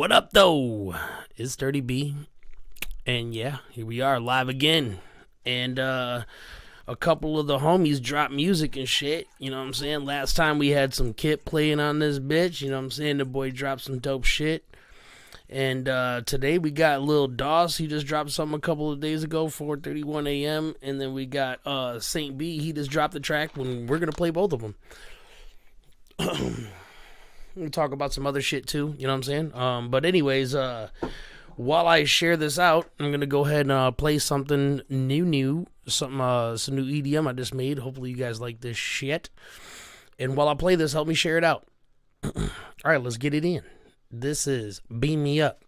What up, though? It's 30B. And yeah, here we are live again. And a couple of the homies dropped music and shit. You know what I'm saying? Last time we had some Kit playing on this bitch. You know what I'm saying? The boy dropped some dope shit. And today we got Lil Doss. He just dropped something a couple of days ago, 4:31 a.m. And then we got Saint B. He just dropped the track. When we're going to play both of them. We'll talk about some other shit too. You know what I'm saying? But anyways, while I share this out, I'm going to go ahead and play something new. Some new EDM I just made. Hopefully you guys like this shit. And while I play this, help me share it out. All right, let's get it in. This is Beam Me Up.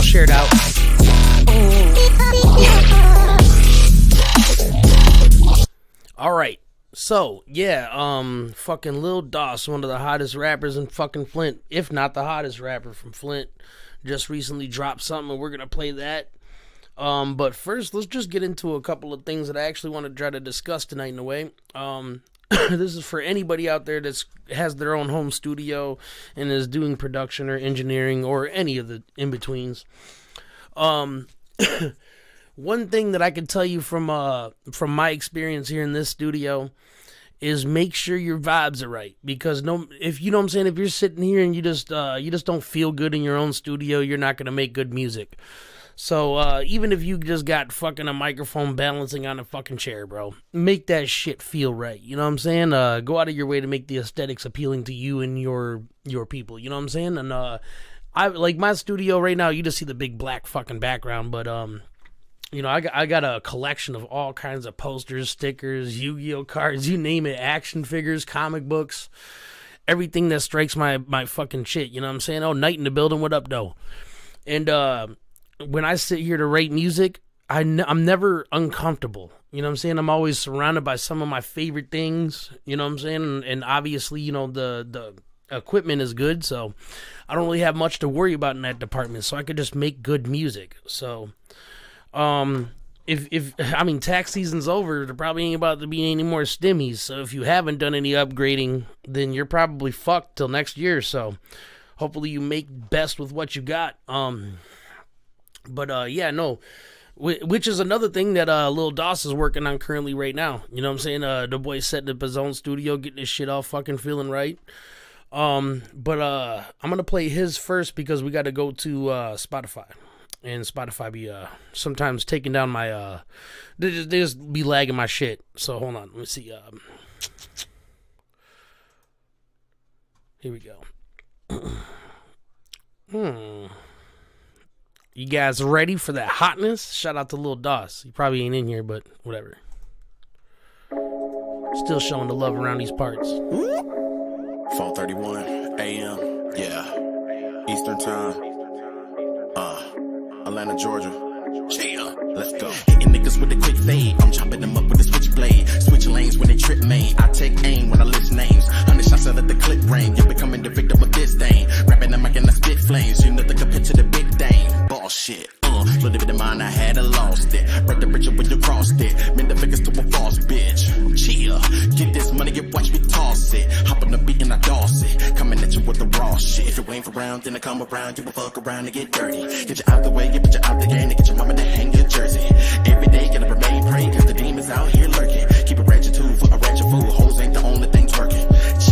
Shared out. Alright, so yeah, fucking Lil Doss, one of the hottest rappers in fucking Flint, if not the hottest rapper from Flint, just recently dropped something and we're gonna play that. But first, let's just get into a couple of things that I actually want to try to discuss tonight in a way. This is for anybody out there that has their own home studio and is doing production or engineering or any of the in-betweens. One thing that I can tell you from my experience here in this studio is make sure your vibes are right, because if you know what I'm saying, if you're sitting here and you just don't feel good in your own studio, you're not going to make good music. So, even if you just got fucking a microphone balancing on a fucking chair, bro, make that shit feel right. You know what I'm saying? Go out of your way to make the aesthetics appealing to you and your people. You know what I'm saying? And, I like my studio right now, you just see the big black fucking background, but, you know, I got a collection of all kinds of posters, stickers, Yu-Gi-Oh cards, you name it, action figures, comic books, everything that strikes my fucking shit. You know what I'm saying? Oh, Night in the building, what up, though? And, when I sit here to write music, I'm never uncomfortable. You know what I'm saying? I'm always surrounded by some of my favorite things. You know what I'm saying? And obviously, you know, the equipment is good, so I don't really have much to worry about in that department. So I could just make good music. So, if I mean, tax season's over, there probably ain't about to be any more stimmies. So if you haven't done any upgrading, then you're probably fucked till next year. So hopefully you make best with what you got. But, yeah, no, which is another thing that Lil Doss is working on currently right now. You know what I'm saying? The boy's setting up his own studio, getting his shit all fucking feeling right. But I'm going to play his first because we got to go to Spotify. And Spotify be sometimes taking down my, they just be lagging my shit. So hold on, let me see. Here we go. You guys ready for that hotness? Shout out to Lil Doss. He probably ain't in here, but whatever. Still showing the love around these parts. 4:31 a.m. Yeah. Eastern time. Atlanta, Georgia. Yeah. Let's go. Hitting niggas with a quick fade. I'm chopping them up with a switchblade. Switch lanes when they trip me. I take aim when I list names. 100 shots out of the clip range. You're becoming the victim of this thing. Rapping the mic and I spit it. Hop on the beat and I doss it. Coming at you with the raw shit. If you ain't around, then I come around. You will fuck around and get dirty. Get you out the way, get you out the game, and get your mama to hang your jersey. Every day, gotta remain praying, cause the demons out here lurking. Keep it ratchet too for a ratchet fool. Hoes ain't the only things working.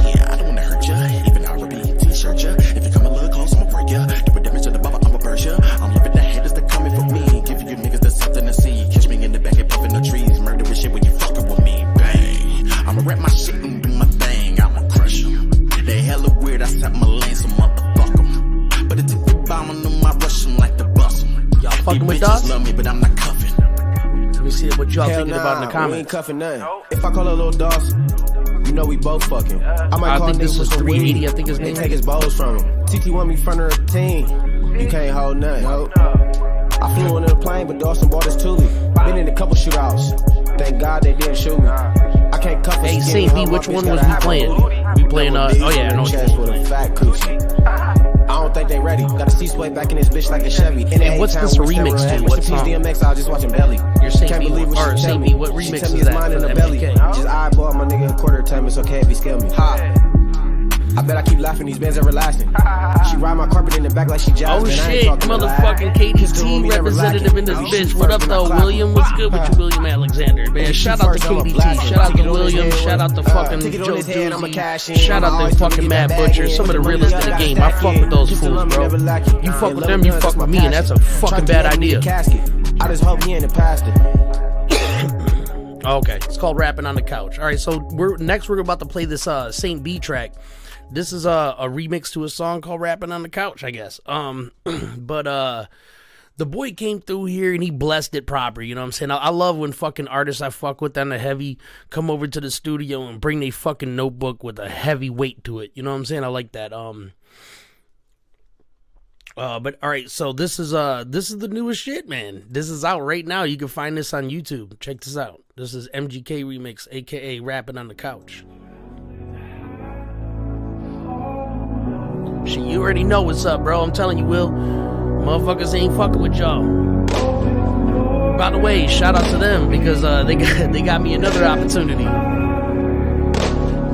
Yeah, I don't wanna hurt ya. Even I repeat, t-shirt ya. If you come a little close, I'ma break ya. Do a damage to the bubble, I'ma burst ya. I'm living the haters that coming for me. Giving you niggas that's something to see. Catch me in the back and puffing the trees. Murder with shit when you fucking with me. Bang. I'ma rap my shit and do my thing. I'ma crush them. They hella weird, I set my lane, so motherfuck them. But it's if you bombing them, I rush them like the bus. Y'all fucking with us? us? Love me, but I'm not cuffing. Let me see what y'all thinking about in the comments. We ain't cuffing nothing. If I call a little Dawson, you know we both fucking. I think this is 380. I think his name. Take his bowls from him. TT want me front of a team. You can't hold nothing. Nope. I flew into the plane, but Dawson bought his Thule. Been in a couple shootouts. Thank God they didn't shoot me. I can't cuff. Hey, Saint B, which one was we playing? We playing oh yeah, I know. With a fat coochie. I don't think they ready. Got a C-sway back in this bitch like a Chevy. And what's this remix to? What song? DMX, I was just watching Belly. You're saying Can't believe what she tell me. What remix she tell me is it's mine that? in the belly. Just eyeball my nigga a quarter time. It's okay if he scale me. Ha. I bet I keep laughing. These bands everlasting. She ride my carpet in the back like she jazz. Oh shit, motherfucking KDT representative in this bitch. What up though, William? What's good with you, William Alexander? Man, shout out to KDT. Shout out to William. Shout out to fucking Joe Doozy. Shout out to fucking Matt Butcher. Some of the realest in the game. I fuck with those fools, bro. You fuck with them, you fuck with me, and that's a fucking bad idea. I just hope he ain't a pastor. Okay, it's called Rapping on the Couch. All right, so we're about to play this Saint B track. This is a remix to a song called Rapping on the Couch, I guess. But the boy came through here and he blessed it proper, you know what I'm saying? I love when fucking artists I fuck with on the heavy come over to the studio and bring their fucking notebook with a heavy weight to it. You know what I'm saying? I like that. But all right, so this is the newest shit, man. This is out right now. You can find this on YouTube. Check this out. This is MGK Remix, aka Rapping on the Couch. Shit, you already know what's up, bro. I'm telling you, Will. Motherfuckers ain't fucking with y'all. By the way, shout out to them because they got me another opportunity.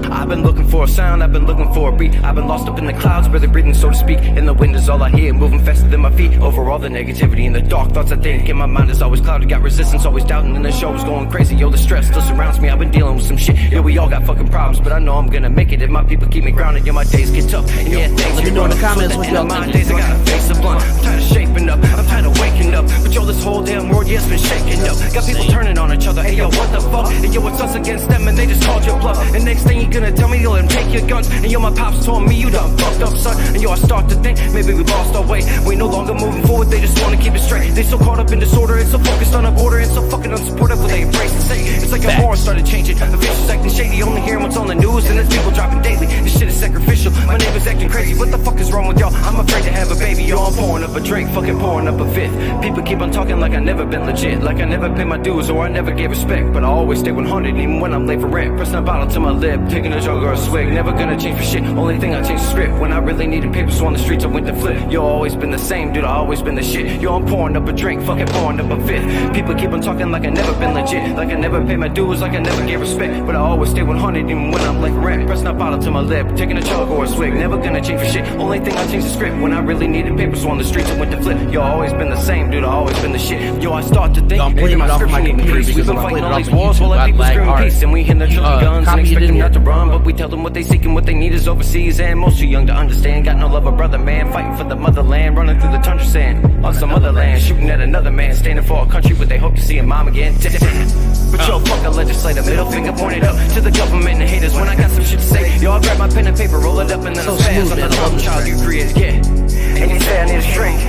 I've been looking for a sound, I've been looking for a beat. I've been lost up in the clouds, barely breathing, so to speak. In the wind is all I hear, moving faster than my feet. Over all the negativity and the dark thoughts I think. In my mind is always clouded, got resistance, always doubting. And the show was going crazy, yo, the stress still surrounds me. I've been dealing with some shit, yeah, we all got fucking problems. But I know I'm gonna make it if my people keep me grounded. Yeah, my days get tough, and yeah, things let me know in the comments what y'all think. Days I gotta face the blunt, I'm tired of shaping up, I'm tired of waking up. But yo, this whole damn world, yeah, it's been shaking up. Got people turning on each other, hey yo, what the fuck? And yo, it's us against them, and they just called your bluff. And next thing you gonna tell me, you'll let them take your guns. And yo, my pops told me you done fucked up, son. And yo, I start to think maybe we lost our way. We no longer moving forward, they just wanna keep it straight. They so caught up in disorder, and so focused on a border, and so fucking unsupportive when they embrace and say it's like a war started changing. The vicious acting shady, only hearing what's on the news, and there's people dropping daily. This shit is sacrificial. My neighbor's acting crazy. What the fuck is wrong with y'all? I'm afraid to have a baby. Yo, I'm pouring up a drink, fucking pouring up a fifth. People keep on talking like I never been legit, like I never paid my dues or I never gave respect. But I always stay 100 even when I'm late for rent. Pressing a bottle to my lip, taking a jug or a swig. Never gonna change for shit. Only thing I changed the script. When I really needed paper, so on the streets I went to flip. Yo, always been the same, dude. I always been the shit. Yo, I'm pouring up a drink, fucking pouring up a fifth. People keep on talking like I never been legit, like I never paid my dues, like I never gave respect. But I always stay 100 even when I'm late for rent. Pressing a bottle to my lip, taking a chug or a swig. Never gonna change for shit. Only thing I changed the script. When I really needed paper, so on the streets I went to flip. Yo, I always been the same, dude. I always been the shit. Yo, I start to think maybe my scripture need increase. We've been fighting all these wars while people scream peace, and we hear their children guns and expect them not to run. But we tell them what they seek and what they need is overseas, and most too young to understand. Got no love or brother, man. Fighting for the motherland, running through the tundra sand on some other land, shooting at another man, standing for a country what they hope to see a mom again. But yo, fuck a legislator, middle finger pointed up to the government and haters when I got some shit to say. Yo, I grab my pen and paper, roll it up, and then So I'm fast. I'm smooth, the man. problem child you created, yeah. And you say I need a shrink,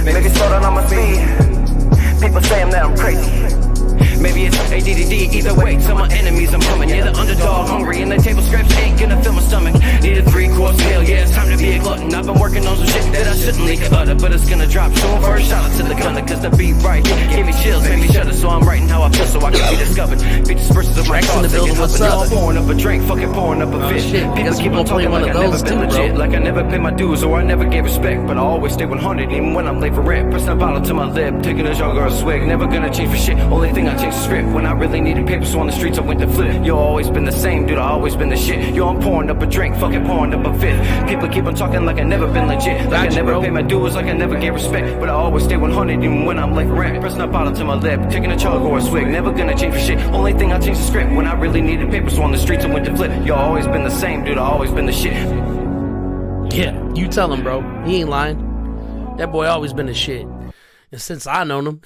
maybe slow down on my speed. People saying that I'm crazy. Maybe it's ADD, either way, tell my enemies I'm coming. Yeah, the underdog hungry and the table scraps ain't gonna fill my stomach. Need a 3-course meal, yeah, it's time to be a glutton. I've been working on some shit that I shouldn't leak utter, but it's gonna drop soon. First shout out to the gunner, cause the beat right here gave me chills, made me shudder. So I'm writing how I feel so I can be discovered. Be dispersed of my Tracks in the thoughts, building, what's up? pouring up a drink, fucking pouring up a fish. Shit, People keep on talking like I never been legit, like I never paid my dues or I never gave respect. But I always stay 100 even when I'm late for rent. Pressing a bottle to my lip, taking a jug or a swig. Never gonna change for shit, only thing I change the script. When I really needed paper, so on the streets I went to flip. Yo, always been the same, dude, I always been the shit. Yo, I'm pouring up a drink, fucking pouring up a fifth. People keep on talking like I never been legit. Like I never pay my dues, like I never get respect. But I always stay 100 even when I'm like a rat. Pressing a bottle to my lip, taking a chug or a swig. Never gonna change for shit. Only thing I changed the script when I really needed paper, so on the streets I went to flip. Yo, always been the same, dude, I always been the shit. Yeah, you tell him, bro. He ain't lying. That boy always been the shit. And since I known him.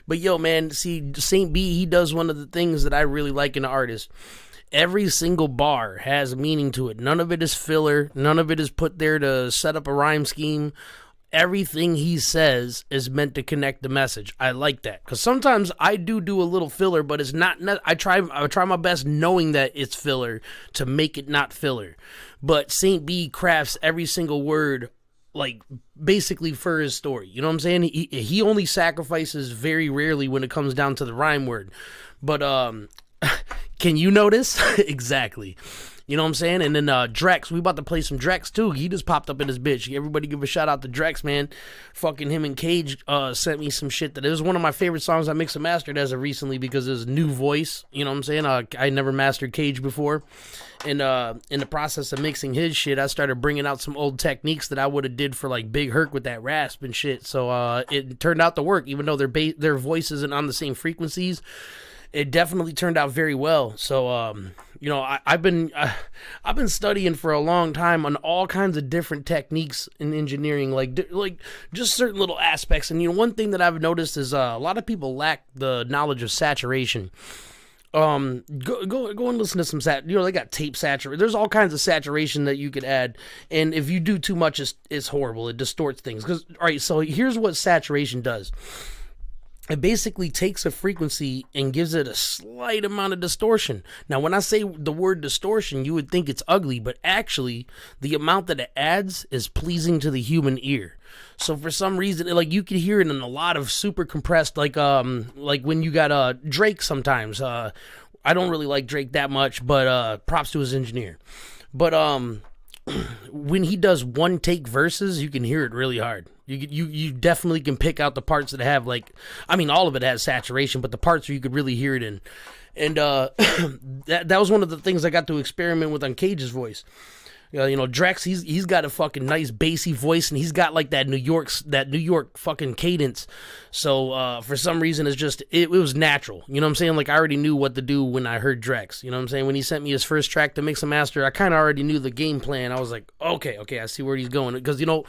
But yo, man, see, Saint B, he does one of the things that I really like in an artist. Every single bar has meaning to it. None of it is filler. None of it is put there to set up a rhyme scheme. Everything he says is meant to connect the message. I like that. Because sometimes I do a little filler, but it's not. I try my best knowing that it's filler to make it not filler. But Saint B crafts every single word like basically for his story. You know what I'm saying? He only sacrifices very rarely when it comes down to the rhyme word. But can you notice? Exactly. You know what I'm saying? And then Drex, we about to play some Drex too. He just popped up in his bitch. Everybody give a shout out to Drex, man. Fucking him and Cage sent me some shit that it was one of my favorite songs I mixed and mastered as of recently because of his new voice. You know what I'm saying? I never mastered Cage before. And in the process of mixing his shit, I started bringing out some old techniques that I would have did for like Big Herc with that rasp and shit. So it turned out to work, even though their voice isn't on the same frequencies. It definitely turned out very well. So, you know, I've been studying for a long time on all kinds of different techniques in engineering, like just certain little aspects. And you know, one thing that I've noticed is a lot of people lack the knowledge of saturation. Go and listen to some they got tape saturation. There's all kinds of saturation that you could add, and if you do too much, it's horrible. It distorts things. All right, so here's what saturation does. It basically takes a frequency and gives it a slight amount of distortion. Now, when I say the word distortion, you would think it's ugly, but actually, the amount that it adds is pleasing to the human ear. So for some reason, like you can hear it in a lot of super compressed, like when you got Drake sometimes. I don't really like Drake that much, but props to his engineer. But when he does one take verses, you can hear it really hard. You definitely can pick out the parts that have all of it has saturation, but the parts where you could really hear it in. And that was one of the things I got to experiment with on Cage's voice. You know, Drex, he's got a fucking nice bassy voice, and he's got like that New York fucking cadence. So for some reason, it was natural. You know what I'm saying? Like I already knew what to do when I heard Drex. You know what I'm saying? When he sent me his first track to mix and master, I kind of already knew the game plan. I was like, okay, I see where he's going. Because you know,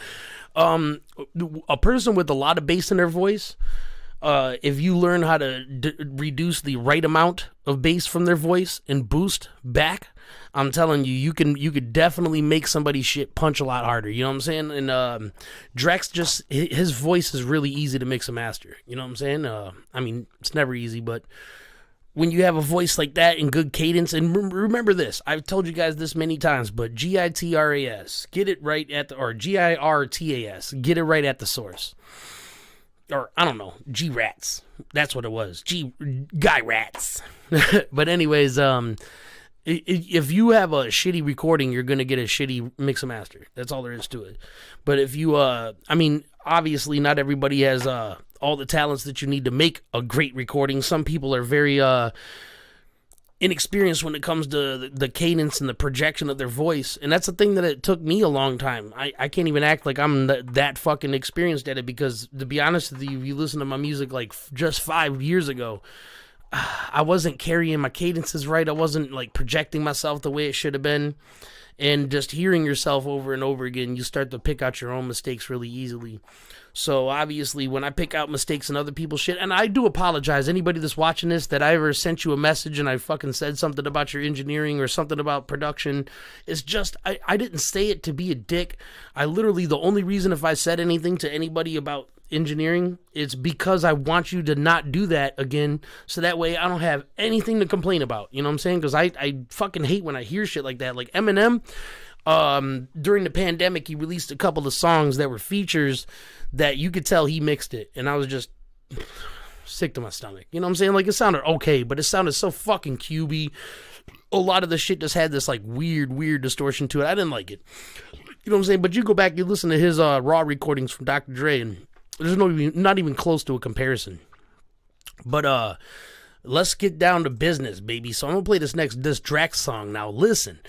a person with a lot of bass in their voice, if you learn how to reduce the right amount of bass from their voice and boost back, I'm telling you, you could definitely make somebody's shit punch a lot harder. You know what I'm saying? And Drex his voice is really easy to mix and master. You know what I'm saying? I mean, it's never easy, but when you have a voice like that and good cadence, and remember this, I've told you guys this many times, but GITRAS, get it right or GIRTAS, get it right at the source. Or, I don't know, G-Rats. That's what it was. Guy Rats. But anyways, if you have a shitty recording, you're going to get a shitty mix and master. That's all there is to it. But if you, obviously not everybody has all the talents that you need to make a great recording. Some people are very inexperienced when it comes to the cadence and the projection of their voice. And that's the thing that it took me a long time. I can't even act like I'm that fucking experienced at it because, to be honest with you, if you listen to my music like just 5 years ago, I wasn't carrying my cadences right. I wasn't like projecting myself the way it should have been. And just hearing yourself over and over again, you start to pick out your own mistakes really easily. So obviously when I pick out mistakes in other people's shit, and I do apologize, anybody that's watching this, that I ever sent you a message and I fucking said something about your engineering or something about production, it's just, I didn't say it to be a dick. I literally, the only reason if I said anything to anybody about engineering, it's because I want you to not do that again, so that way I don't have anything to complain about. You know what I'm saying? Because I fucking hate when I hear shit like that. Like Eminem, during the pandemic, he released a couple of songs that were features that you could tell he mixed it, and I was just sick to my stomach. You know what I'm saying? Like, it sounded okay, but it sounded so fucking cubey. A lot of the shit just had this like weird distortion to it. I didn't like it. You know what I'm saying? But you go back, you listen to his raw recordings from Dr. Dre, and there's not even close to a comparison. But let's get down to business, baby. So I'm gonna play this Drax song. Now listen,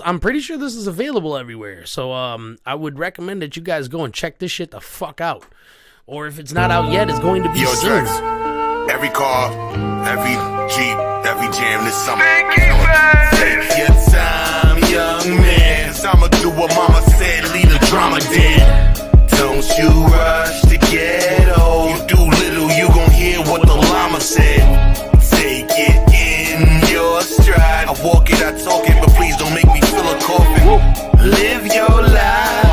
I'm pretty sure this is available everywhere. So I would recommend that you guys go and check this shit the fuck out. Or if it's not out yet, it's going to be soon. Drax, every car, every Jeep, every jam this summer. Take your time, young man, 'cause I'ma do what mama said, leave the drama dead. Don't you rush to get old. You do little, you gon' hear what the llama said. Take it in your stride. I walk it, I talk it, but please don't make me feel a coffin. Live your life.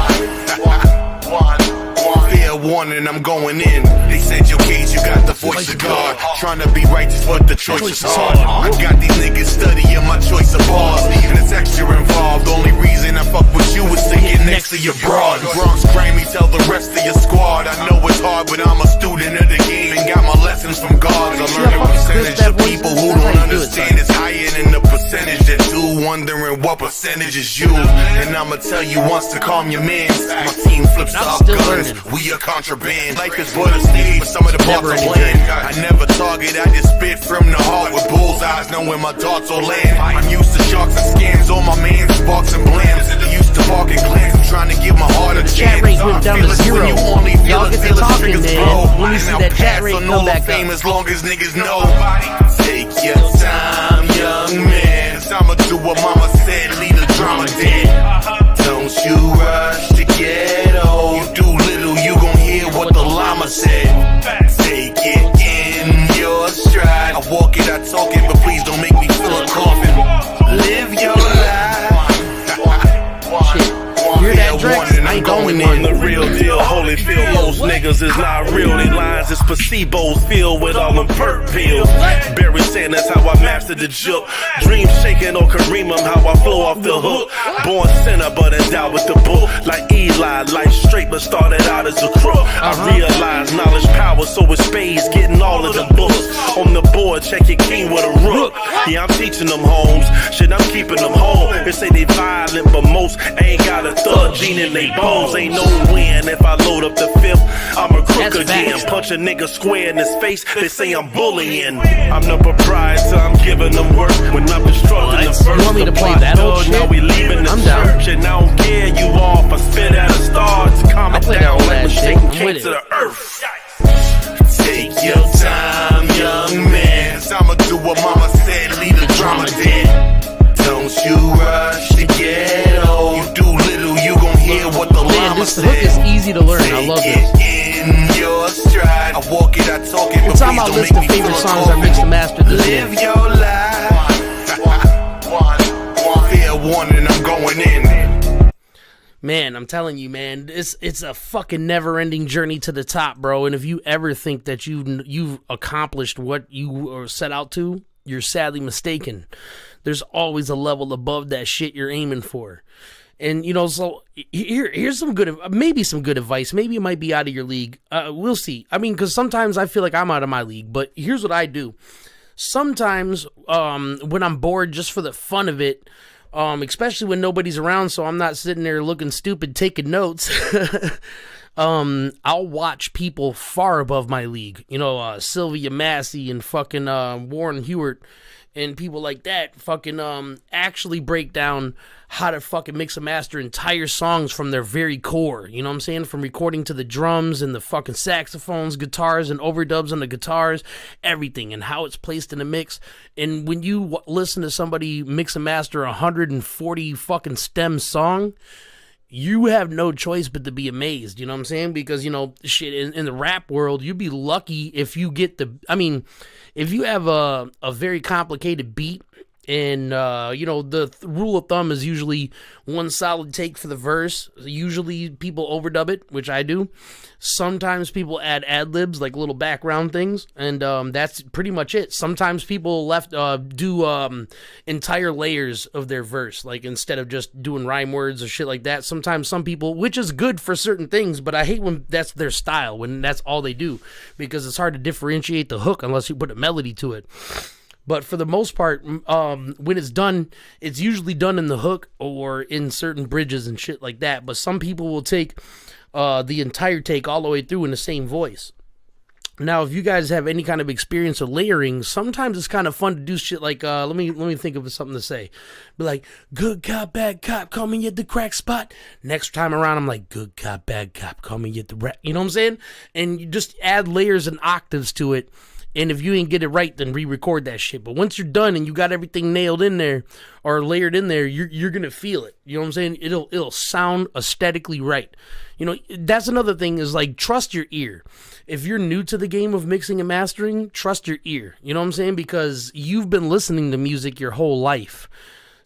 Fair warning, I'm going in. They said your cage, you got the voice of God. Trying to be righteous, but the choice is hard. I got these niggas studying my choice of bars, and it's extra involved. The only reason I fuck with you is to get next to your broad. Bronx Grammy, tell the rest of your squad. I know it's hard, but I'm a student of the game and got my lessons from God. I learned a percentage of people who don't understand it's higher than the percentage that do. Wondering what percentage is you. And I'ma tell you once to calm your mans. My team flips off guns. We are contraband. Life is but a stage, but some of the parts are bland. I never target, I just spit from the heart with bullseyes, knowing my darts will land. I'm used to sharks and scams, all my mans, sparks and blams. Used to bark and glance, I'm trying to give my heart a chance. Chat rate went down to 0. Y'all get to talking, man. When you see that chat rate come back up. As long as niggas know. Take your time, young man, 'cause I'ma do what mama said, leave the drama dead. Don't you rush to get old. You do little, you gon' hear what the llama said. Take it in your stride. I walk it, I talk it, but please don't make me feel a coffin. Live your life. Shit. Hear that, Drax? I ain't going in. The real deal, Holyfield. Most niggas is not real. They lines is placebos filled with all them perk pills. Barry saying that's how I mastered the joke. Dream shaking on Kareem, how I flow off the hook. Born sinner, but endowed with the book. Like Eli, life straight, but started out as a crook. I realized knowledge power, so it's spades getting all of the books. On the board, check your king with a rook. Yeah, I'm teaching them homes. Shit, I'm keeping them home. They say they violent, but most ain't got a thug gene in they bones. Ain't no win if I load up the fifth. I'm a crook again. Punch a nigga square in his face. They say I'm bullying. I'm the proprietor. I'm giving them work when I'm constructing the first. You want me to play that old shit? Now we leaving the church and I don't care you off. I spit at a star to calm it down like a shaking came to the earth. Take your time, young man, 'cause I'ma do what mama said, leave the drama dead. Don't you rush to get old. You do little, you gon' hear what the llama said. This hook is easy to learn. I love this. In your stride. I walk it, I talk it, It's on my list of favorite songs I mixed and mastered this year. Live your life. Fair warning, I'm going in. Man, I'm telling you, man, it's a fucking never-ending journey to the top, bro. And if you ever think that you've accomplished what you were set out to, you're sadly mistaken. There's always a level above that shit you're aiming for. And, you know, so here's some good advice. Maybe it might be out of your league. We'll see. I mean, because sometimes I feel like I'm out of my league, but here's what I do. Sometimes when I'm bored just for the fun of it, especially when nobody's around, so I'm not sitting there looking stupid taking notes, I'll watch people far above my league. You know, Sylvia Massey and fucking Warren Hewart and people like that fucking actually break down how to fucking mix and master entire songs from their very core. You know what I'm saying? From recording to the drums and the fucking saxophones, guitars, and overdubs on the guitars, everything, and how it's placed in the mix. And when you listen to somebody mix and master 140 fucking stem song, you have no choice but to be amazed, you know what I'm saying? Because, you know, shit, in the rap world, you'd be lucky if you get if you have a very complicated beat, and, you know, the rule of thumb is usually one solid take for the verse. Usually people overdub it, which I do. Sometimes people add ad-libs, like little background things, and that's pretty much it. Sometimes people do entire layers of their verse, like instead of just doing rhyme words or shit like that. Sometimes some people, which is good for certain things, but I hate when that's their style, when that's all they do, because it's hard to differentiate the hook unless you put a melody to it. But for the most part, when it's done, it's usually done in the hook or in certain bridges and shit like that. But some people will take the entire take all the way through in the same voice. Now, if you guys have any kind of experience with layering, sometimes it's kind of fun to do shit like, let me think of something to say. Be like, good cop, bad cop, call me at the crack spot. Next time around, I'm like, good cop, bad cop, call me at the you know what I'm saying? And you just add layers and octaves to it. And if you ain't get it right, then re-record that shit. But once you're done and you got everything nailed in there or layered in there, you're gonna feel it. You know what I'm saying? It'll sound aesthetically right. You know, that's another thing is like, trust your ear. If you're new to the game of mixing and mastering, trust your ear. You know what I'm saying? Because you've been listening to music your whole life.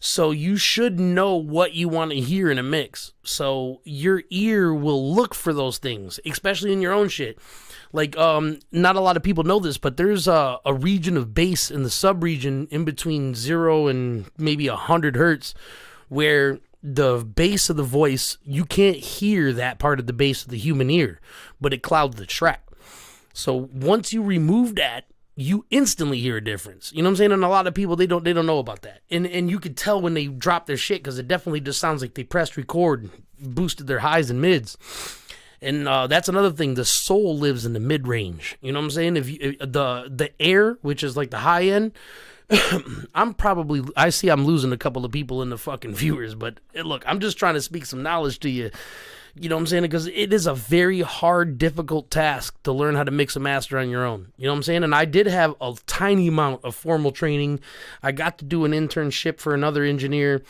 So you should know what you want to hear in a mix. So your ear will look for those things, especially in your own shit. Like, not a lot of people know this, but there's a region of bass in the sub-region in between 0 and maybe 100 hertz where the bass of the voice, you can't hear that part of the bass of the human ear, but it clouds the track. So once you remove that, you instantly hear a difference. You know what I'm saying? And a lot of people, they don't know about that. And you could tell when they drop their shit because it definitely just sounds like they pressed record and boosted their highs and mids. And that's another thing. The soul lives in the mid range. You know what I'm saying? If you, the air, which is like the high end, I'm losing a couple of people in the fucking viewers. But look, I'm just trying to speak some knowledge to you. You know what I'm saying? Because it is a very hard, difficult task to learn how to mix a master on your own. You know what I'm saying? And I did have a tiny amount of formal training. I got to do an internship for another engineer.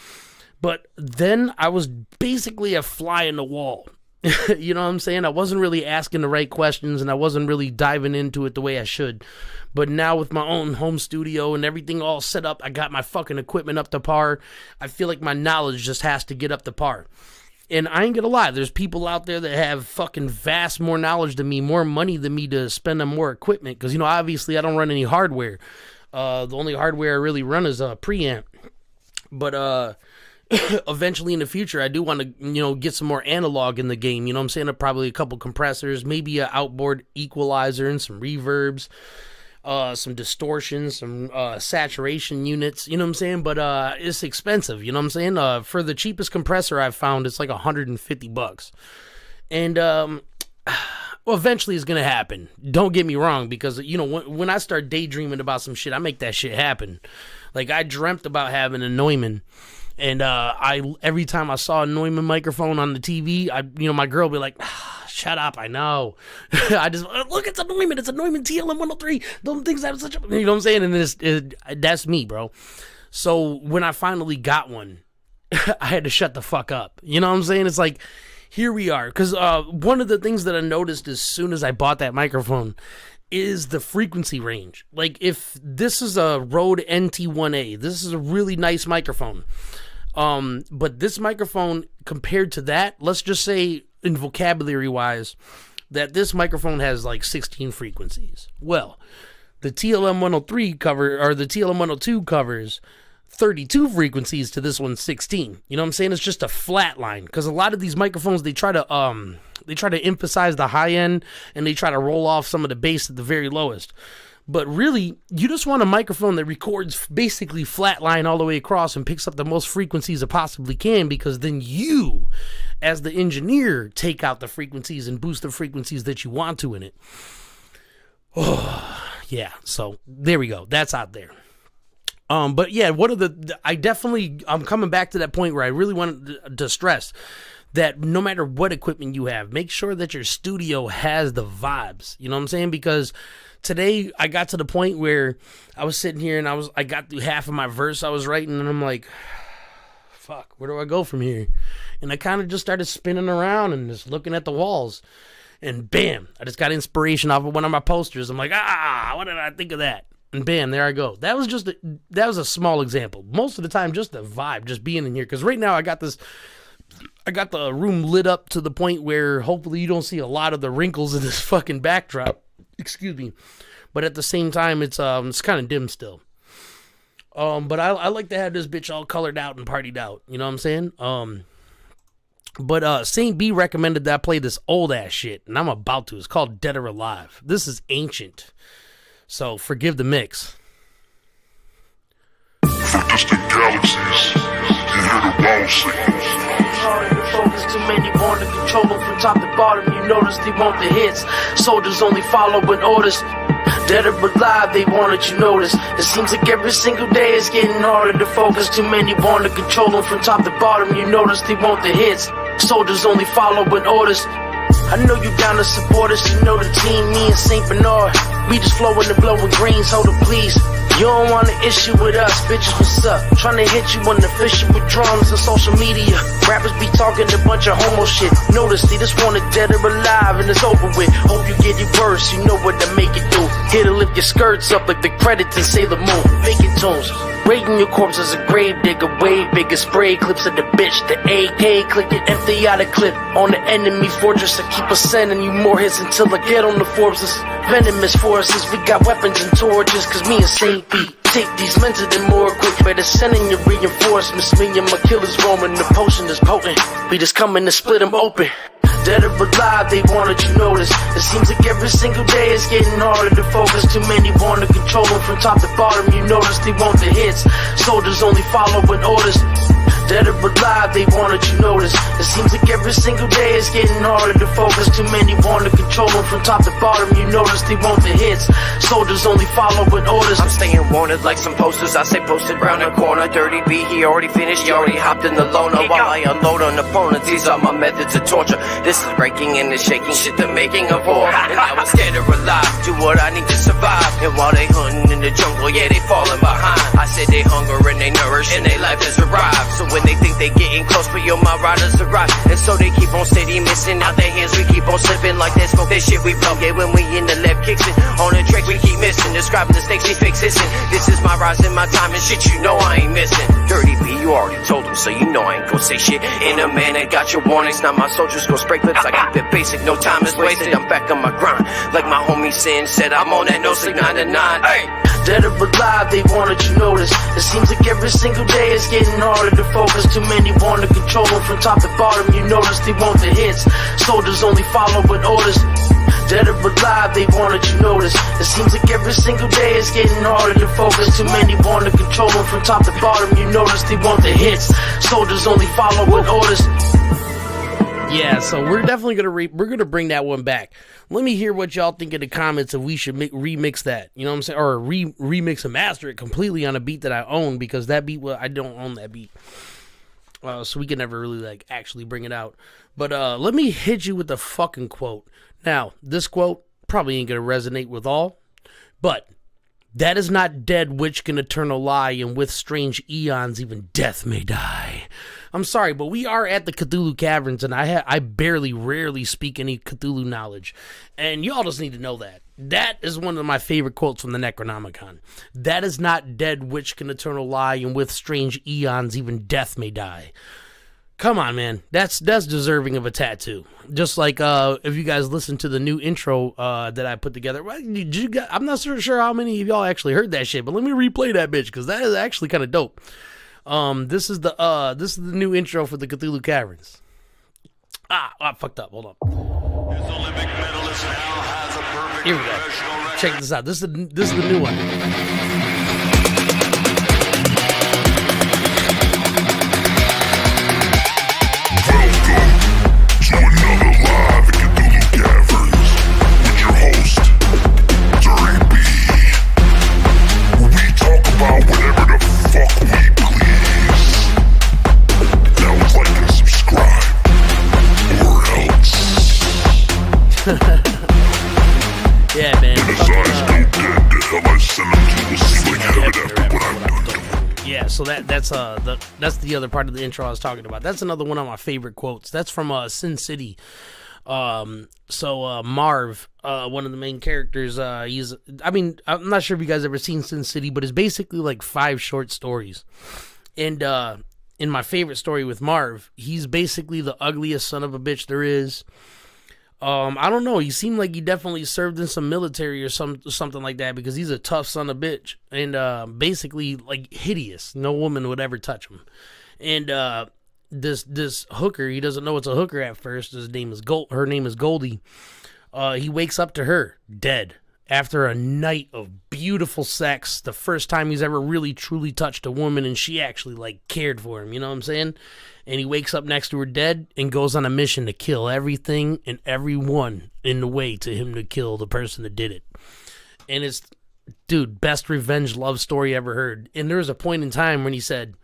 But then I was basically a fly in the wall. You know what I'm saying? I wasn't really asking the right questions and I wasn't really diving into it the way I should. But now with my own home studio and everything all set up, I got my fucking equipment up to par. I feel like my knowledge just has to get up to par. And I ain't gonna lie, there's people out there that have fucking vast more knowledge than me, more money than me to spend on more equipment. Because, you know, obviously I don't run any hardware. The only hardware I really run is a preamp. But, eventually in the future, I do want to, you know, get some more analog in the game. You know what I'm saying? Probably a couple compressors, maybe an outboard equalizer and some reverbs, some distortion, some saturation units. You know what I'm saying? But it's expensive. You know what I'm saying? For the cheapest compressor I've found, it's like $150. And well, eventually it's gonna happen. Don't get me wrong, because you know when I start daydreaming about some shit, I make that shit happen. Like I dreamt about having a Neumann. And every time I saw a Neumann microphone on the TV, my girl would be like, shut up, I know. I just, look, it's a Neumann TLM 103. Those things have such a, you know what I'm saying? And that's me, bro. So when I finally got one, I had to shut the fuck up. You know what I'm saying? It's like, here we are. Because one of the things that I noticed as soon as I bought that microphone is the frequency range. Like if this is a Rode NT1A, this is a really nice microphone. But this microphone compared to that, let's just say in vocabulary wise, that this microphone has like 16 frequencies. Well, the TLM 103 the TLM 102 covers 32 frequencies to this one's 16. You know what I'm saying? It's just a flat line. Because a lot of these microphones, they try to emphasize the high end and they try to roll off some of the bass at the very lowest. But really, you just want a microphone that records basically flat line all the way across and picks up the most frequencies it possibly can, because then you, as the engineer, take out the frequencies and boost the frequencies that you want to in it. Oh, yeah. So there we go. That's out there. But yeah, I'm coming back to that point where I really wanted to stress that no matter what equipment you have, make sure that your studio has the vibes. You know what I'm saying? Because today I got to the point where I was sitting here and I got through half of my verse I was writing and I'm like, fuck, where do I go from here? And I kind of just started spinning around and just looking at the walls. And bam, I just got inspiration off of one of my posters. I'm like, what did I think of that? And bam, there I go. That was a small example. Most of the time, just the vibe, just being in here. Because right now I got the room lit up to the point where hopefully you don't see a lot of the wrinkles in this fucking backdrop. Excuse me. But at the same time, it's kind of dim still. But I like to have this bitch all colored out and partied out. You know what I'm saying? But Saint B recommended that I play this old ass shit, and I'm about to. It's called Dead or Alive. This is ancient. So forgive the mix. For distant galaxies, you hear the wow signals. focus. Too many want to control them from top to bottom. You notice they want the hits. Soldiers only following orders. Dead or alive, they want it, you notice. It seems like every single day it's getting harder to focus. Too many want to control them from top to bottom. You notice they want the hits. Soldiers only following orders. I know you down to support us, you know the team, me and St. Bernard. We just flowing and blowing greens, hold it please. You don't want an issue with us, bitches, what's up? Tryna hit you on the official with drums and social media. Rappers be talking a bunch of homo shit. Notice they just want it dead or alive and it's over with. Hope you get it worse, you know what to make it do. Here to lift your skirts up like the credits in Sailor Moon. Making tunes. Raiding your corpse as a grave digger, way bigger spray clips of the bitch. The AK, click it, empty out a clip. On the enemy fortress, I keep us sending you more hits until I get on the Forbes. Venomous forces, we got weapons and torches, cause me and Saint B take these men to them more quick. Better sending your reinforcements. Me and my killers roaming, the potion is potent. We just coming to split them open. Dead or alive, they want it, you notice. It seems like every single day it's getting harder to focus. Too many want to control them from top to bottom. You notice they want the hits. Soldiers only following orders. Dead or alive, they want it, you notice. It seems like every single day it's getting harder to focus. Too many want to control them from top to bottom. You notice they want the hits. Soldiers only following orders. I'm staying wanted like some posters. I say posted round the corner. Dirty B, he already finished. He already hopped in the loner while I unload on opponents. These are my methods of torture. This is breaking and the shaking shit, the making of war. And now I'm scared or alive. Do what I need to survive. And while they hunting in the jungle, yeah, they falling behind. I said they hunger and they nourish and their life has arrived. So when they think they getting close, but yo, my riders arrive. And so they keep on steady missing out their hands. We keep on slipping like that smoke. That shit we blow. Yeah, when we in the left kicks it. On the track we keep missing. Describing the stakes we fix this. This is my rise and my time and shit. You know I ain't missing. Dirty B, you already told them, so you know I ain't gon' say shit. In a man that got your warnings. Now my soldiers gon' spray clips. I keep it basic. No time is wasted. I'm back on my grind. Like my homie Sin said, I'm on that no sleep 9 to 9. Hey. Dead or alive, they want it, you notice. It seems like every single day it's getting harder to focus. Too many want to control them from top to bottom. You notice they want the hits. Soldiers only following orders. Dead or alive, they want it, you notice. It seems like every single day it's getting harder to focus. Too many want to control them from top to bottom. You notice they want the hits. Soldiers only following orders. Yeah, so we're definitely gonna bring that one back. Let me hear what y'all think in the comments if we should remix that. You know what I'm saying? Or remix and master it completely on a beat that I own, because that beat, well, I don't own that beat. So we can never really like actually bring it out. But let me hit you with the fucking quote. Now, this quote probably ain't gonna resonate with all, but that is not dead which can eternal lie, and with strange eons even death may die. I'm sorry, but we are at the Cthulhu Caverns, and I rarely speak any Cthulhu knowledge. And y'all just need to know that. That is one of my favorite quotes from the Necronomicon. That is not dead which can eternal lie, and with strange eons even death may die. Come on, man. That's deserving of a tattoo. Just like if you guys listen to the new intro that I put together. Well, I'm not sure how many of y'all actually heard that shit, but let me replay that bitch, because that is actually kind of dope. This is the new intro for the Cthulhu Caverns. I fucked up. Hold on. Here we go. Check this out. This is the new one. To another live at Cthulhu Caverns with your host, Dirty B, where we talk about whatever the fuck we please. Now like and subscribe, or else. Yeah, man. When his eyes go dead, the hell I send him to will see like heaven after what I've done to him. Yeah, so that's the other part of the intro I was talking about. That's another one of my favorite quotes. That's from Sin City. Marv, one of the main characters, I'm not sure if you guys ever seen Sin City, but it's basically like 5 short stories. And in my favorite story with Marv, he's basically the ugliest son of a bitch there is. I don't know. He seemed like he definitely served in some military or something like that, because he's a tough son of a bitch and basically like hideous. No woman would ever touch him. And this hooker, he doesn't know it's a hooker at first. Her name is Goldie. He wakes up to her dead, after a night of beautiful sex, the first time he's ever really truly touched a woman and she actually like cared for him, you know what I'm saying? And he wakes up next to her dead and goes on a mission to kill everything and everyone in the way to him to kill the person that did it. And it's, dude, best revenge love story ever heard. And there was a point in time when he said,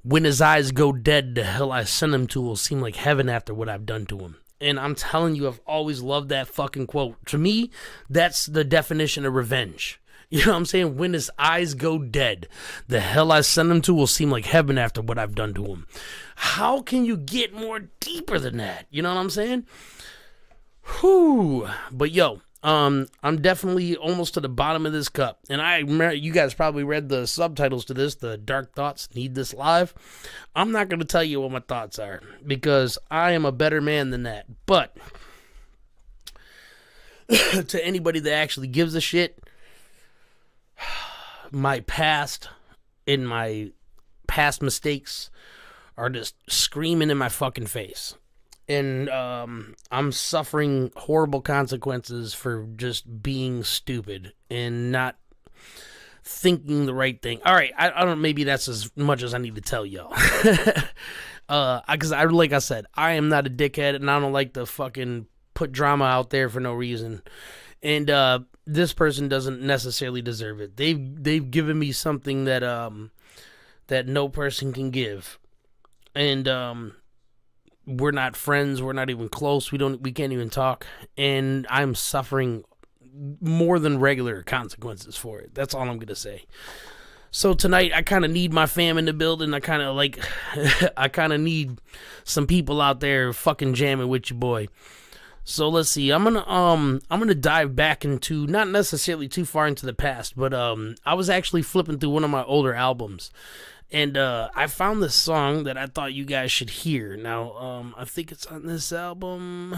when his eyes go dead, the hell I send him to will seem like heaven after what I've done to him. And I'm telling you, I've always loved that fucking quote. To me, that's the definition of revenge. You know what I'm saying? When his eyes go dead, the hell I send him to will seem like heaven after what I've done to him. How can you get more deeper than that? You know what I'm saying? Whew. But yo, I'm definitely almost to the bottom of this cup. And I remember, you guys probably read the subtitles to this, the Dark Thoughts Need This Live. I'm not going to tell you what my thoughts are because I am a better man than that. But to anybody that actually gives a shit, my past and my past mistakes are just screaming in my fucking face. And I'm suffering horrible consequences for just being stupid and not thinking the right thing. All right, I don't. Maybe that's as much as I need to tell y'all. Because like I said, I am not a dickhead, and I don't like to fucking put drama out there for no reason. And this person doesn't necessarily deserve it. They've given me something that that no person can give, and we're not friends. We're not even close. We can't even talk. And I'm suffering more than regular consequences for it. That's all I'm going to say. So tonight, I kind of need my fam in the building. I kind of need some people out there fucking jamming with your boy. So let's see. I'm gonna dive back into, not necessarily too far into the past, but I was actually flipping through one of my older albums. And I found this song that I thought you guys should hear. Now, I think it's on this album.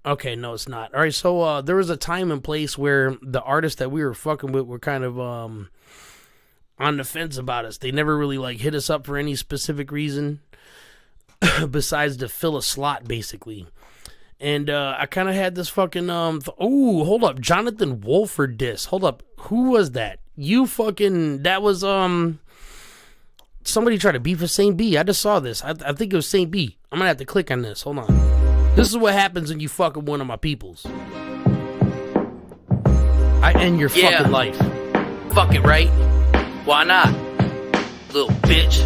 Okay, no, it's not. All right, so there was a time and place where the artists that we were fucking with were kind of on the fence about us. They never really like hit us up for any specific reason besides to fill a slot, basically. And I kind of had this fucking hold up, Jonathan Wolford diss. Hold up, who was that? That was somebody tried to beef with Saint B. I just saw this. I think it was Saint B. I'm gonna have to click on this. Hold on. This is what happens when you fucking one of my peoples. I end your fucking life. Fuck it, right? Why not? Little bitch.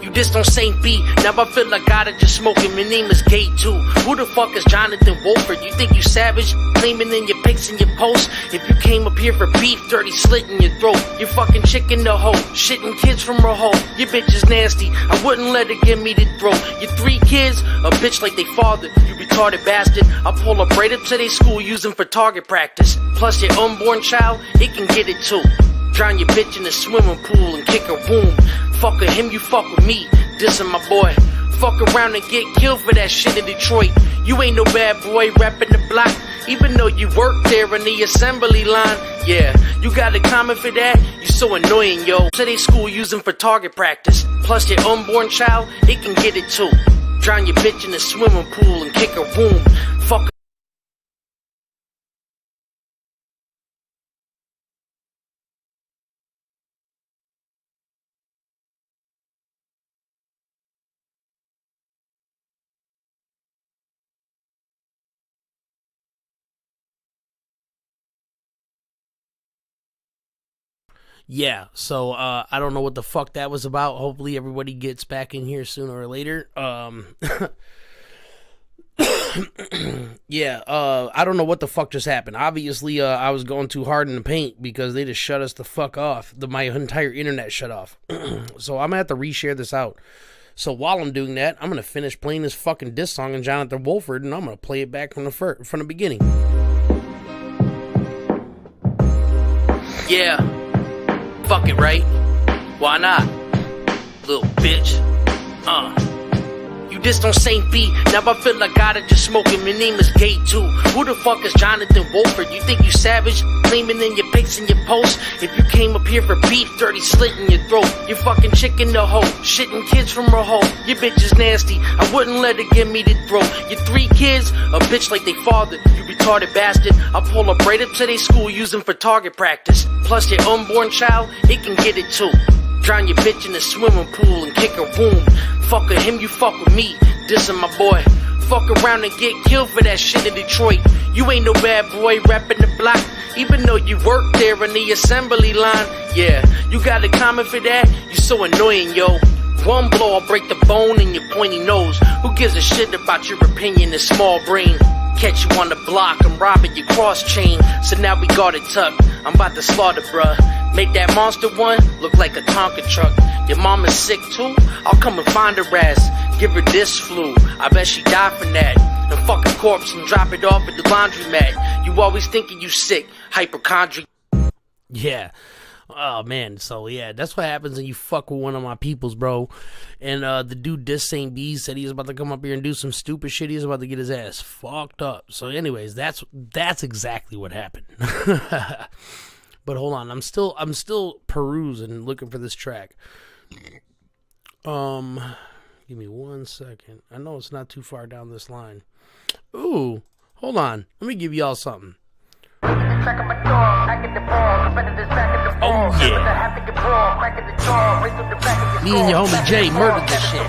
You dissed on Saint B, now I feel like I gotta just smoke him. Your name is Gay too. Who the fuck is Jonathan Wolford? You think you savage? Claiming in your pics and your posts. If you came up here for beef, dirty slit in your throat. You fucking chicken the hoe, shitting kids from her hoe. Your bitch is nasty, I wouldn't let her give me the throat. Your 3 kids, a bitch like they father. You retarded bastard, I pull up right up to their school using for target practice. Plus your unborn child, it can get it too. Drown your bitch in the swimming pool and kick her womb. Fuck with him, you fuck with me, dissing my boy. Fuck around and get killed for that shit in Detroit. You ain't no bad boy rapping the block, even though you work there in the assembly line. Yeah, you got a comment for that? You so annoying, yo. To they school using for target practice. Plus your unborn child, it can get it too. Drown your bitch in the swimming pool and kick her womb. Fuck. Yeah, so I don't know what the fuck that was about. Hopefully everybody gets back in here sooner or later. Yeah, I don't know what the fuck just happened. Obviously, I was going too hard in the paint because they just shut us the fuck off. My entire internet shut off. So I'm gonna have to reshare this out. So while I'm doing that, I'm gonna finish playing this fucking diss song in Jonathan Wolford, and I'm gonna play it back from the beginning. Yeah. Fuck it, right? Why not? Little bitch. You dissed on Saint B, now I feel like I gotta just smoke him. Your name is Gay too. Who the fuck is Jonathan Wolford? You think you savage? claiming in your pics and your posts. If you came up here for beef, dirty slit in your throat. You fucking chick in the hoe, shitting kids from her hoe. Your bitch is nasty, I wouldn't let her give me the throat. Your 3 kids, a bitch like they father. You retarded bastard, I'll pull up right up to their school, use them for target practice. Plus your unborn child, it can get it too. Drown your bitch in the swimming pool and kick her womb. Fuck with him, you fuck with me, dissing my boy. Fuck around and get killed for that shit in Detroit. You ain't no bad boy rapping the block, even though you work there in the assembly line. Yeah, you got a comment for that? You so annoying, yo. One blow, I'll break the bone in your pointy nose. Who gives a shit about your opinion and small brain? Catch you on the block, I'm robbing your cross chain. So now we got it tucked, I'm about to slaughter, bruh. Make that monster one look like a Tonka truck. Your mama's sick too? I'll come and find her ass. Give her this flu, I bet she died from that. And fuck a corpse and drop it off at the laundromat. You always thinking you sick, hypochondriac. Yeah. Oh, man. So, yeah, that's what happens when you fuck with one of my peoples, bro. And the dude, Dis St. B, said he was about to come up here and do some stupid shit. He was about to get his ass fucked up. So, anyways, that's exactly what happened. But hold on. I'm still perusing, looking for this track. Give me 1 second. I know it's not too far down this line. Ooh, hold on. Let me give y'all something. Oh, yeah. Me and your homie Jay murdered this shit.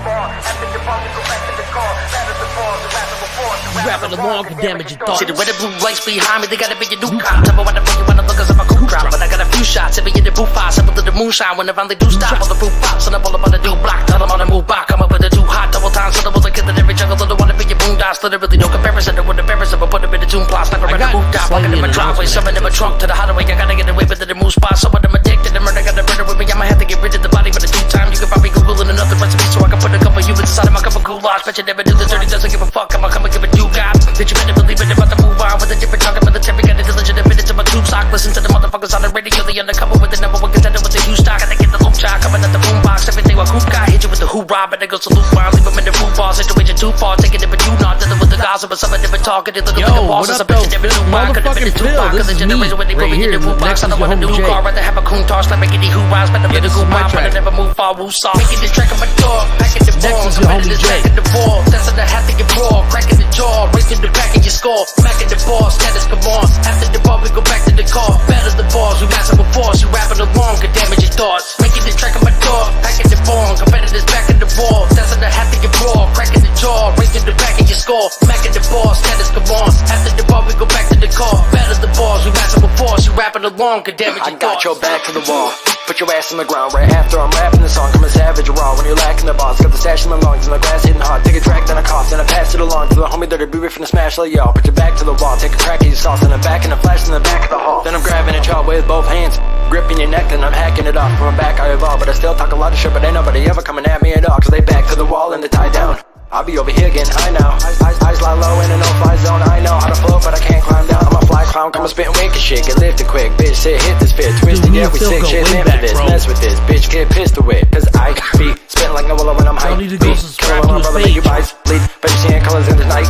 You rapping along can damage your thoughts. See the red and blue lights behind me, they gotta be your new cop. Tell me what the fuck you wanna look as if I cool drop. But I got a few shots, if in the booth fire, simple to the moonshine. When they finally do stop, all the proof pops, and I pull up on the do block. Tell them on the move back, I'm up with the too hot. Double time, so double the kid that every jungle, don't wanna be your boondocks. Literally no comparison to what the embarrassing, but put them in the tune plots. Like a red and blue dot, walking in my driveway, shoving in my trunk to the hideaway. I gotta get away with the move spot. Some of them addicted to murder, got the murder with me. I'ma have to get rid of the body, but in due time, you can probably Google another recipe so I can put a couple humans inside of my cup of goulash. Bet you never do this dirty, doesn't give a fuck. I'ma come and give a do God. Did you better believe it about to move on with a different tongue? But the tip, got a diligent minute to my tube sock. Listen to the motherfuckers on the radio, the undercover with the number one contender with the huge stock. Gotta get the loop shot coming at the boombox. Everything while Coop guy hit you with the hoorah, but they go salute bar, leave them in the food bar. Situation too far, taking it, but you not dealing with the gossip, but some of them talking. They little bit of bosses, a bitch in every new bar. Could have been a two-block, cause the generation when they put me in the food box. I don't want a new car, rather have a coon toss, let me get the hoorahs, better be the good mom, but I never move far, woo saw. Making the track of my dog, packing the balls, committing the back in the ball. That's in the hat to get raw, cracking the jaw, raising the back of your skull, smacking the ball, status come on. After the ball, we go back to the car. Batters the balls, we massive with force. You rapping along, could damage your thoughts. Making the track of my dog, packing the ball, competitors back in the wall. That's in the hat to get raw, cracking the jaw, raising the back of your skull, smacking the ball, status come on. After the ball, we go back to the car. Batters the balls, we massive with force. You rapping along, could damage your thoughts. I got your back to the wall. Put your ass on the ground right after I'm rapping the song. Coming savage raw when you're lacking the boss. Got the stash in my lungs and the glass hitting hard. Take a track, then I cough, then I pass it along to the homie that'll be riffing the smash like y'all. Put your back to the wall, take a crack of your sauce in the back and a flash in the back of the hall. Then I'm grabbing a jaw with both hands, gripping your neck, then I'm hacking it off. From my back I evolve, but I still talk a lot of shit, but ain't nobody ever coming at me at all. Cause they back to the wall and they tie down. I'll be over here getting high now. Eyes lie low in a no-fly zone. I know how to float, but I can't climb down. I'm a fly clown, come and spit and wake a shit. Get lifted quick, bitch, sit, hit this fit. Twisted, yeah, we sick shit, limp for this. Mess with this, bitch, get pistol whip. Cause I be spitting like no willow when I'm hype. Beat, killing my brother, make you eyes bleed. Bet you seeing colors in the night.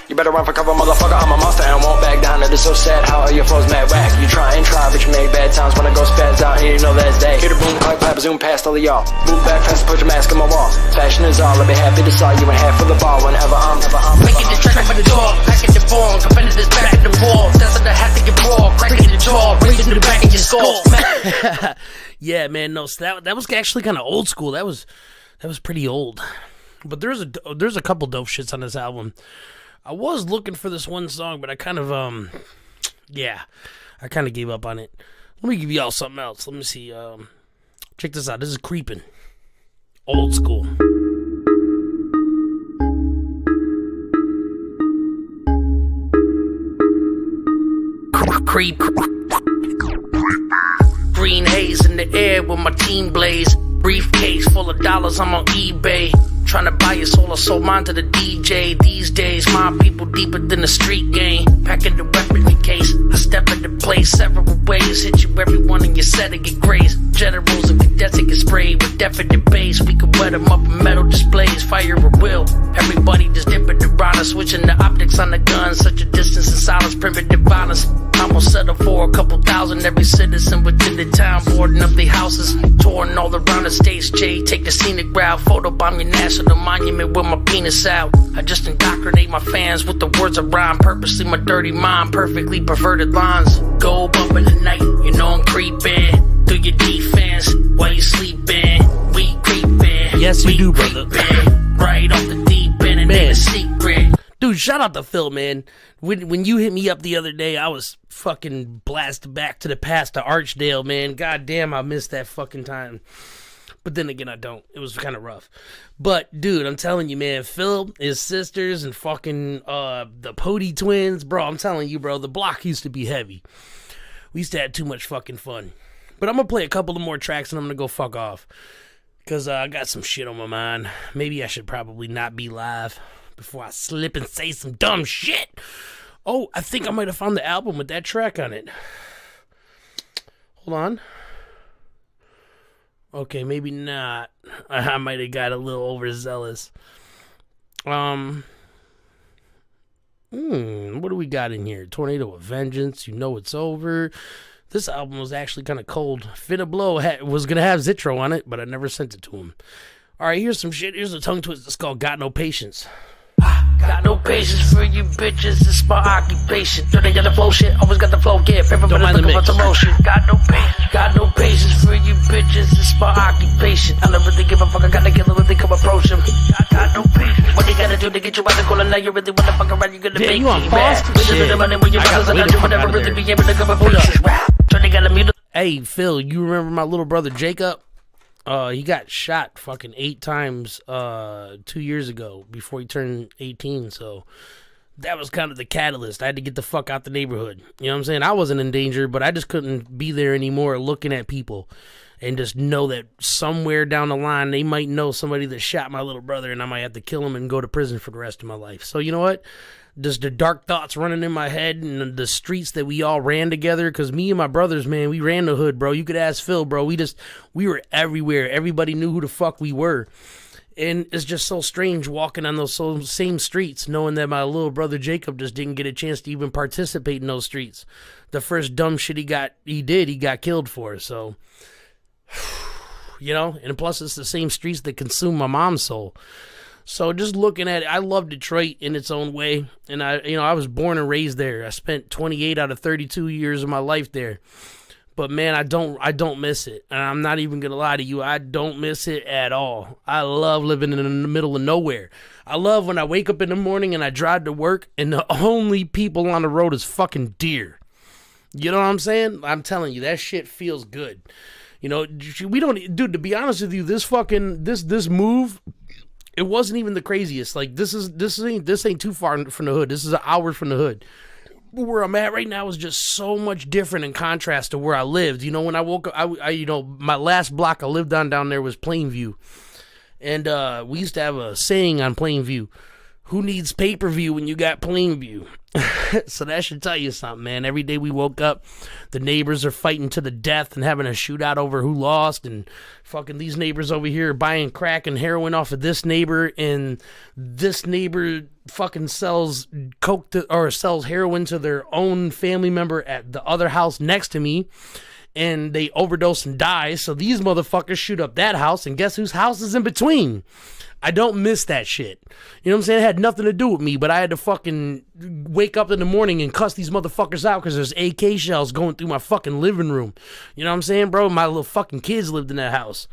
You better run for cover, motherfucker. I'm a monster and won't back down. It is so sad how your flows mad whack. You try and try, but you make bad sounds when I go spaz out. And you know that's day. Hear the boom, clap, clap, zoom past all of y'all. Move back fast, put your mask on my wall. Fashion is all. I'll be happy to saw you in half of the ball. Whenever I'm making the track for the dog, packing the ball, competitors back in the wall. That's in the hat to get raw, cracking the jaw, raising the back of your skull. Yeah, man, no, so that was actually kind of old school. That was pretty old. But there's a couple dope shits on this album. I was looking for this one song, but I kind of I kind of gave up on it. Let me give y'all something else. Let me see. Check this out. This is Creepin'. Old school. Creep. Green haze in the air with my team blaze. Briefcase full of dollars, I'm on eBay. Trying to buy your soul, I sold mine to the DJ. These days, my people deeper than the street game. Packing the weapon in case I step into place several ways. Hit you everyone in your set and get grazed. Generals and cadets that get sprayed with definite bass. We can wet them up in metal displays, fire at will. Everybody just dipping around us, switching the optics on the guns. Such a distance and silence, primitive violence. I'm gonna settle for a couple thousand. Every citizen within the town boarding up their houses, touring all around the states. Jay, take the scenic route, photobomb your national monument with my penis out. I just indoctrinate my fans with the words of rhyme, purposely my dirty mind, perfectly perverted lines. Go up in the night, you know I'm creeping through your defense while you sleeping. We creeping, yes you do, brother. Right off the deep end, and ain't a secret. Dude, shout out to Phil, man. When you hit me up the other day, I was fucking blasted back to the past to Archdale, man. God damn, I missed that fucking time. But then again, I don't. It was kind of rough. But, dude, I'm telling you, man, Phil, his sisters, and fucking the Pody twins, bro, I'm telling you, bro, the block used to be heavy. We used to have too much fucking fun. But I'm going to play a couple of more tracks, and I'm going to go fuck off. Because I got some shit on my mind. Maybe I should probably not be live before I slip and say some dumb shit. Oh, I think I might have found the album with that track on it. Hold on. Okay, maybe not. I might have got a little overzealous. What do we got in here? Tornado of Vengeance, You Know It's Over. This album was actually kind of cold. Finna Blow was going to have Zitro on it, but I never sent it to him. All right, here's some shit. Here's a tongue twist. It's called Got No Patience. Got no patience for you bitches, it's my occupation. Do they got the flow shit? Always got the flow, get everybody looking for some motion. Got no patience for you bitches, it's my occupation. I don't really give a fuck, I gotta kill them if they come approach them. Got no patience. What they gotta do to get you out the corner? Now you really wanna fuck around, you gonna make you on me pause? mad. With the money with your brothers, I gotta do whatever, really be able to come approach them. So they gotta mute. Hey, Phil, you remember my little brother Jacob? He got shot fucking 8 times 2 years ago before he turned 18, so that was kind of the catalyst. I had to get the fuck out the neighborhood. You know what I'm saying? I wasn't in danger, but I just couldn't be there anymore looking at people and just know that somewhere down the line they might know somebody that shot my little brother and I might have to kill him and go to prison for the rest of my life. So you know what? Just the dark thoughts running in my head and the streets that we all ran together, because me and my brothers, man, we ran the hood, bro. You could ask Phil, bro. We were everywhere. Everybody knew who the fuck we were. And it's just so strange walking on those same streets, knowing that my little brother Jacob just didn't get a chance to even participate in those streets. The first dumb shit he got killed for. So, you know, and plus it's the same streets that consume my mom's soul. So just looking at it, I love Detroit in its own way, and I was born and raised there. I spent 28 out of 32 years of my life there. But man, I don't miss it. And I'm not even gonna lie to you, I don't miss it at all. I love living in the middle of nowhere. I love when I wake up in the morning and I drive to work and the only people on the road is fucking deer. You know what I'm saying? I'm telling you, that shit feels good. You know, we don't, dude, to be honest with you, this move, it wasn't even the craziest. Like this ain't too far from the hood. This is an hour from the hood. But where I'm at right now is just so much different in contrast to where I lived. You know, when I woke up, my last block I lived on down there was Plainview, and we used to have a saying on Plainview: "Who needs pay-per-view when you got Plainview?" So that should tell you something, man. Every day we woke up, the neighbors are fighting to the death and having a shootout over who lost, and fucking these neighbors over here are buying crack and heroin off of this neighbor, and this neighbor fucking sells sells heroin to their own family member at the other house next to me, and they overdose and die. So these motherfuckers shoot up that house, and guess whose house is in between? I don't miss that shit. You know what I'm saying? It had nothing to do with me, but I had to fucking wake up in the morning and cuss these motherfuckers out because there's AK shells going through my fucking living room. You know what I'm saying, bro? My little fucking kids lived in that house.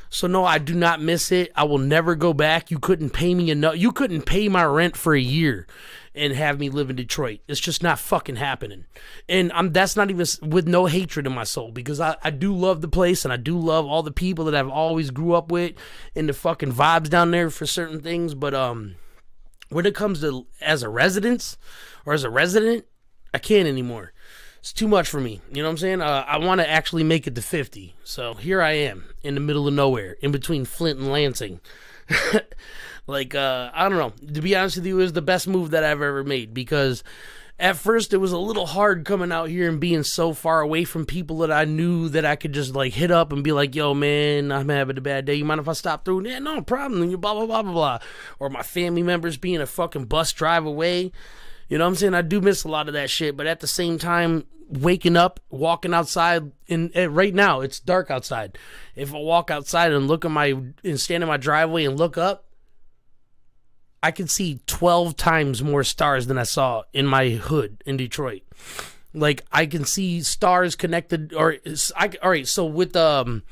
So no, I do not miss it. I will never go back. You couldn't pay me enough. You couldn't pay my rent for a year and have me live in Detroit. It's just not fucking happening. And that's not even with no hatred in my soul, because I do love the place and I do love all the people that I've always grew up with and the fucking vibes down there for certain things. But when it comes to as a resident, I can't anymore. It's too much for me. You know what I'm saying? I want to actually make it to 50. So here I am in the middle of nowhere, in between Flint and Lansing. Like, I don't know. To be honest with you, it was the best move that I've ever made, because at first it was a little hard coming out here and being so far away from people that I knew that I could just like hit up and be like, yo, man, I'm having a bad day. You mind if I stop through? Yeah, no problem. Blah, blah, blah, blah, blah. Or my family members being a fucking bus drive away. You know what I'm saying? I do miss a lot of that shit, but at the same time, waking up, walking outside, and right now it's dark outside. If I walk outside and stand in my driveway and look up, I can see 12 times more stars than I saw in my hood in Detroit. Like, I can see stars connected, all right, so with the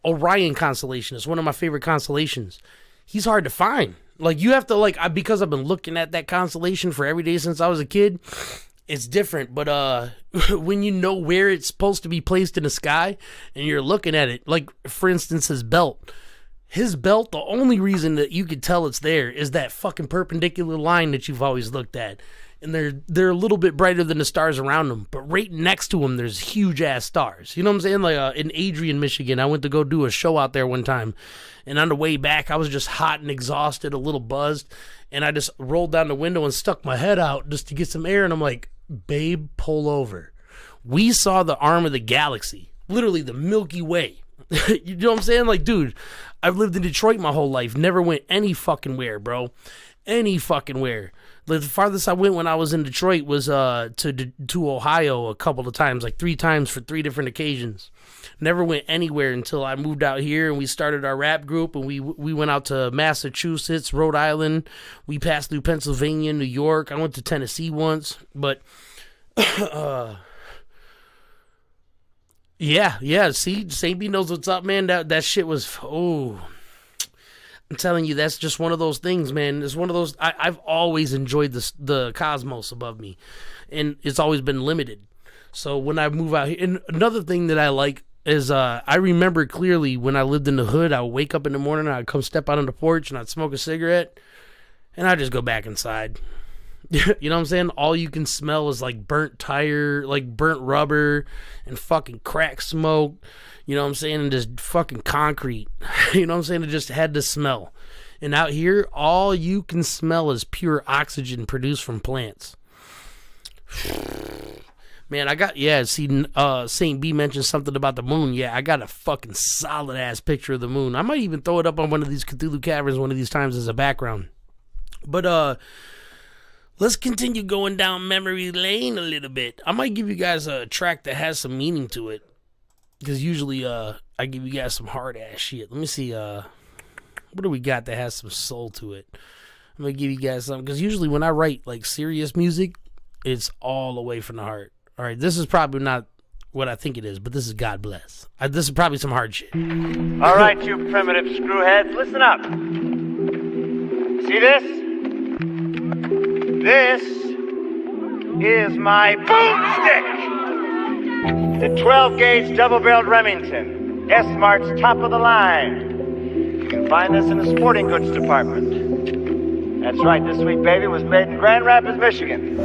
Orion constellation is one of my favorite constellations. He's hard to find. Like, you have to, because I've been looking at that constellation for every day since I was a kid, it's different. But when you know where it's supposed to be placed in the sky and you're looking at it, like, for instance, his belt, the only reason that you could tell it's there is that fucking perpendicular line that you've always looked at. And they're a little bit brighter than the stars around them. But right next to them, there's huge-ass stars. You know what I'm saying? Like, in Adrian, Michigan, I went to go do a show out there one time. And on the way back, I was just hot and exhausted, a little buzzed. And I just rolled down the window and stuck my head out just to get some air. And I'm like, babe, pull over. We saw the arm of the galaxy. Literally the Milky Way. You know what I'm saying? Like, dude, I've lived in Detroit my whole life. Never went any fucking where, bro. Any fucking where. The farthest I went when I was in Detroit was to Ohio a couple of times, like 3 times for 3 different occasions. Never went anywhere until I moved out here and we started our rap group, and we went out to Massachusetts, Rhode Island. We passed through Pennsylvania, New York. I went to Tennessee once, but yeah. See, St. B knows what's up, man. That shit was I'm telling you, that's just one of those things, man. It's one of those. I've always enjoyed the cosmos above me, and it's always been limited. So when I move out here, and another thing that I like is I remember clearly when I lived in the hood, I would wake up in the morning, I'd come step out on the porch, and I'd smoke a cigarette, and I'd just go back inside. You know what I'm saying? All you can smell is like burnt tire, like burnt rubber, and fucking crack smoke. You know what I'm saying? And just fucking concrete. You know what I'm saying? It just had to smell. And out here, all you can smell is pure oxygen produced from plants. Man, St. B mentioned something about the moon. Yeah, I got a fucking solid-ass picture of the moon. I might even throw it up on one of these Cthulhu Caverns one of these times as a background. But, let's continue going down memory lane a little bit. I might give you guys a track that has some meaning to it. Because usually I give you guys some hard-ass shit. Let me see. What do we got that has some soul to it? I'm going to give you guys something. Because usually when I write, like, serious music, it's all away from the heart. All right, this is probably not what I think it is, but this is God Bless. This is probably some hard shit. All right, you primitive screwheads, listen up. See this? This is my boomstick. The 12-gauge double-barreled Remington, S-Mart's top of the line. You can find this in the sporting goods department. That's right, this sweet baby was made in Grand Rapids, Michigan.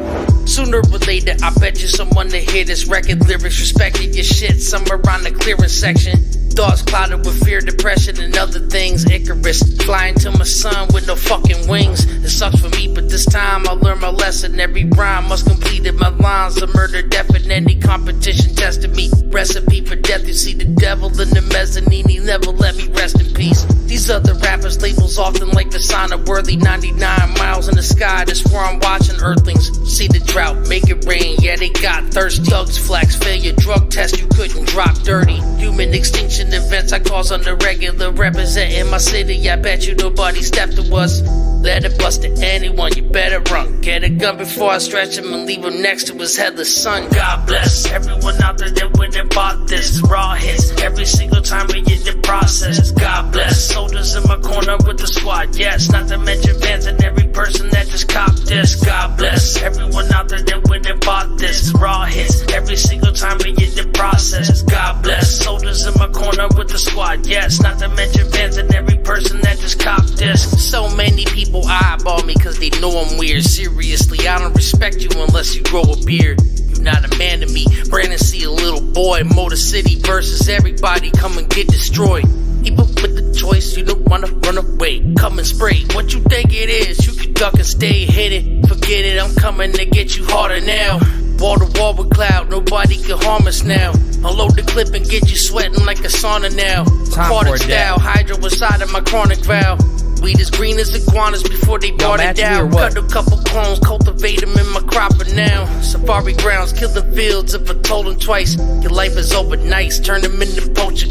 Sooner or later, I bet you someone to hear this record. Lyrics respected your shit somewhere around the clearance section. Thoughts clouded with fear, depression, and other things. Icarus, flying to my sun with no fucking wings. It sucks for me, but this time I'll learn my lesson. Every rhyme must complete my lines. A murder, death, and any competition tested me. Recipe for death, you see the devil in the mezzanine. He never let me rest in peace. These other rappers' labels often like the sign of worthy. 99 miles in the sky, that's where I'm watching earthlings. See the drought, make it rain, yeah they got thirst. Thugs flex, fail your drug test, you couldn't drop dirty. Human extinction events I cause on the regular. Representing my city, I bet you nobody stepped to us. Let it bust to anyone, you better run. Get a gun before I stretch him and leave him next to his headless son. God bless everyone out there that went and bought this. Raw hits every single time we get the process. God bless soldiers in my corner with the squad, yes. Not to mention fans and every person that just copped this. God bless everyone out there that went and bought this. Raw hits every single time we get the process. God bless soldiers in my corner with the squad, yes. Not to mention fans and every person that just copped this. So many people eyeball me cause they know I'm weird. Seriously, I don't respect you unless you grow a beard. You're not a man to me. Brandon see a little boy. Motor City versus everybody, come and get destroyed. Even with the choice, you don't wanna run away. Come and spray what you think it is. You can duck and stay hidden. Forget it, I'm coming to get you harder now. Wall to wall with cloud, nobody can harm us now. Unload the clip and get you sweating like a sauna now. Aquatic style, hydro inside of my chronic valve. Weed as green as iguanas before they brought it down. Cut a couple clones, cultivate them in my cropper now. Safari grounds, kill the fields if I told them twice. Your life is over nice, turn them into poacher